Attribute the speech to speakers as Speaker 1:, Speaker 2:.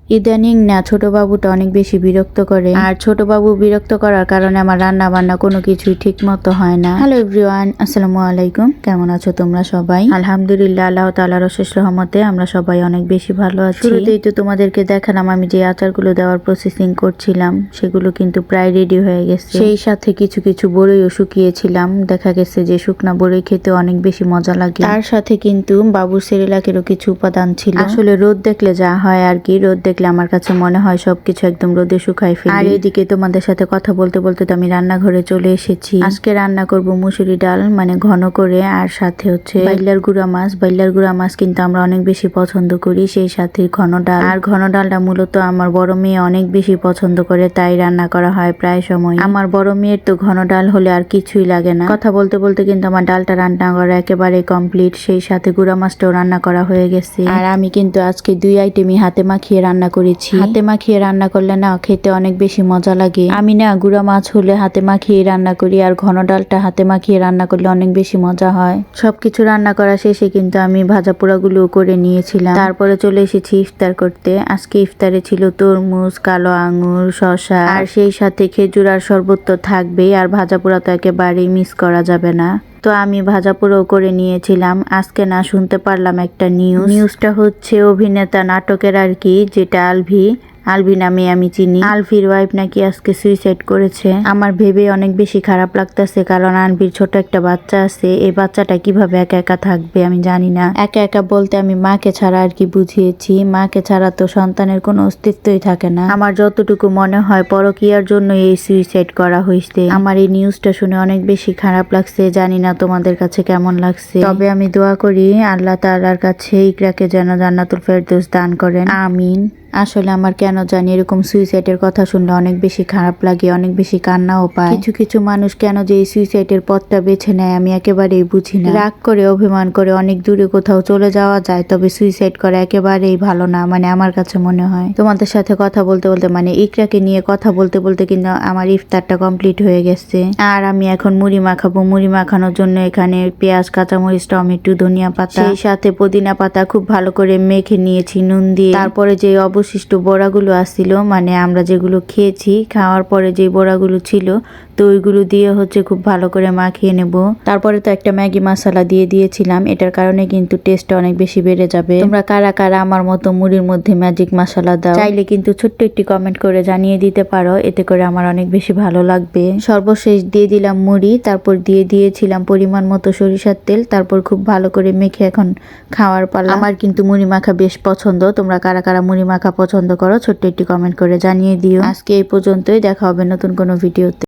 Speaker 1: ইদানিং না ছোট বাবুটা অনেক বেশি বিরক্ত করে, আর ছোট বাবু বিরক্ত করার কারণে আমার রান্না বান্না কোনো কিছুই ঠিক মতো হয় না। হ্যালো এভরিওয়ান, আসসালামু আলাইকুম। কেমন আছো তোমরা সবাই? আলহামদুলিল্লাহ, আল্লাহ তাআলার অশেষ রহমতে আমরা সবাই অনেক বেশি ভালো আছি। শুরুতেই তো তোমাদেরকে দেখালাম আমি যে আচারগুলো দেওয়ার প্রসেসিং করছিলাম, সেগুলো কিন্তু প্রায় রেডি হয়ে গেছে। সেই সাথে কিছু কিছু বড়ইও শুকিয়েছিলাম। দেখা গেছে যে শুকনা বড়ই খেতে অনেক বেশি মজা লাগে। তার সাথে কিন্তু বাবুর সেরেলাকেরও কিছু উপাদান ছিল। আসলে রোদ দেখলে যা হয় আর কি, রোদ দেখলে আমার কাছে মনে হয় সবকিছু একদম রোদে শুকাই ফেলি। আর এদিকে তোমাদের সাথে কথা বলতে বলতে তো আমি রান্নাঘরে চলে এসেছি। আজকে রান্না করব মুসুরি ডাল, মানে ঘন করে, আর সাথে হচ্ছে বাইলার গুঁড়া মাছ। বাইলার গুঁড়া মাছ কিন্তু আমরা অনেক বেশি পছন্দ করি, সেই সাথে ঘন ডাল। আর ঘন ডালটা মূলত আমার বড় মেয়ে অনেক বেশি পছন্দ করে, তাই রান্না করা হয় প্রায় সময়। আমার বড় মেয়ের তো ঘন ডাল হলে আর কিছুই লাগে না। কথা বলতে বলতে কিন্তু আমার ডালটা রান্না করা একেবারে কমপ্লিট, সেই সাথে গুঁড়া মাছটাও রান্না করা হয়ে গেছে। আর আমি কিন্তু আজকে 2 আইটেমই হাতে মাখিয়ে রান্না করেছি। হাতে মাখিয়ে রান্না করলে না খেতে অনেক বেশি মজা লাগে। আমি না গুঁড়া মাছ হলে হাতে মাখিয়ে রান্না করি, আর ঘন ডালটা হাতে মাখিয়ে রান্না করলে অনেক বেশি মজা হয়। সবকিছু রান্না করা শেষে কিন্তু আমি ভাজা পোড়াগুলো করে নিয়েছিলাম। তারপরে চলে এসেছি ইফতার করতে। আজকে ইফতারে ছিল তরমুজ, কালো আঙুর, শসা, আর সেই সাথে খেজুর আর শরবত তো থাকবেই। আর ভাজা পোড়া তো একেবারেই মিস করা যাবে না। তো আমি ভাজা পোড়াও করে নিয়েছিলাম। আজকে না শুনতে পারলাম একটা নিউজটা হচ্ছে অভিনেতা নাটকের আর কি, যেটা আলভি নামে আমি চিনি, আলভির ওয়াইফ নাকি আজকে সুইসাইড করেছে। আমার ভেবে অনেক বেশি খারাপ লাগতেছে, কারণ আলভির ছোট একটা বাচ্চা আছে। এই বাচ্চাটা কিভাবে একা একা থাকবে আমি জানি না। একা একা বলতে আমি মাকে ছাড়া আর কি বুঝিয়েছি। মাকে ছাড়া তো সন্তানের কোনো অস্তিত্বই থাকে না। আমার যতটুকু মনে হয় পরকীয়ার জন্য এই সুইসাইড করা হয়েছে। আমার এই নিউজটা শুনে অনেক বেশি খারাপ লাগছে। জানি না তোমাদের কাছে কেমন লাগছে, তবে আমি দোয়া করি আল্লাহ তাআলার কাছে ইকরাকে যেন জান্নাতুল ফেরদৌস দান করেন, আমিন। আসলে আমার কেন জানি এরকম সুইসাইডের কথা শুনলে অনেক বেশি খারাপ লাগে, অনেক বেশি কান্নাও পায়। কিছু কিছু মানুষ কেন যে এই সুইসাইডের পথটা বেছে নেয় আমি একেবারেই বুঝি না। রাগ করে, অভিমান করে অনেক দূরে কোথাও চলে যাওয়া যায়, তবে সুইসাইড করা একেবারেই ভালো না, মানে আমার কাছে মনে হয়। তোমাদের সাথে কথা বলতে বলতে, মানে ইকরাকে নিয়ে কথা বলতে বলতে কিন্তু আমার ইফতারটা কমপ্লিট হয়ে গেছে। আর আমি এখন মুড়ি মাখাবো। মুড়ি মাখানোর জন্য এখানে পেঁয়াজ, কাঁচামরিচ, টমেটো, ধনিয়া পাতা, সেই সাথে পুদিনা পাতা খুব ভালো করে মেখে নিয়েছি নুন দিয়ে। তারপরে যে অবশিষ্ট বড়াগুলো আসছিল, মানে আমরা যেগুলো খেয়েছি, খাওয়ার পরে যে বড়াগুলো ছিল, তো ওইগুলো দিয়ে হচ্ছে খুব ভালো করে মাখিয়ে নেব। তারপরে তো একটা ম্যাগি মশলা দিয়ে দিয়েছিলাম, এটার কারণে কিন্তু টেস্টটা অনেক বেশি বেড়ে যাবে। তোমরা কারা কারা আমার মতো মুড়ির মধ্যে ম্যাজিক মশলা দাও, চাইলে কিন্তু ছোট্ট একটি কমেন্ট করে জানিয়ে দিতে পারো, এতে করে আমার অনেক বেশি ভালো লাগবে। সর্বশেষ দিয়ে দিলাম মুড়ি, তারপর দিয়ে দিয়েছিলাম পরিমাণ মতো সরিষার তেল। তারপর খুব ভালো করে মেখে এখন খাওয়ার পালা। আমার কিন্তু মুড়ি মাখা বেশ পছন্দ। তোমরা কারা কারা মুড়ি মাখা পছন্দ করো ছোট্ট একটি কমেন্ট করে জানিয়ে দিও। আজকে এই পর্যন্তই, দেখা হবে নতুন কোনো ভিডিওতে।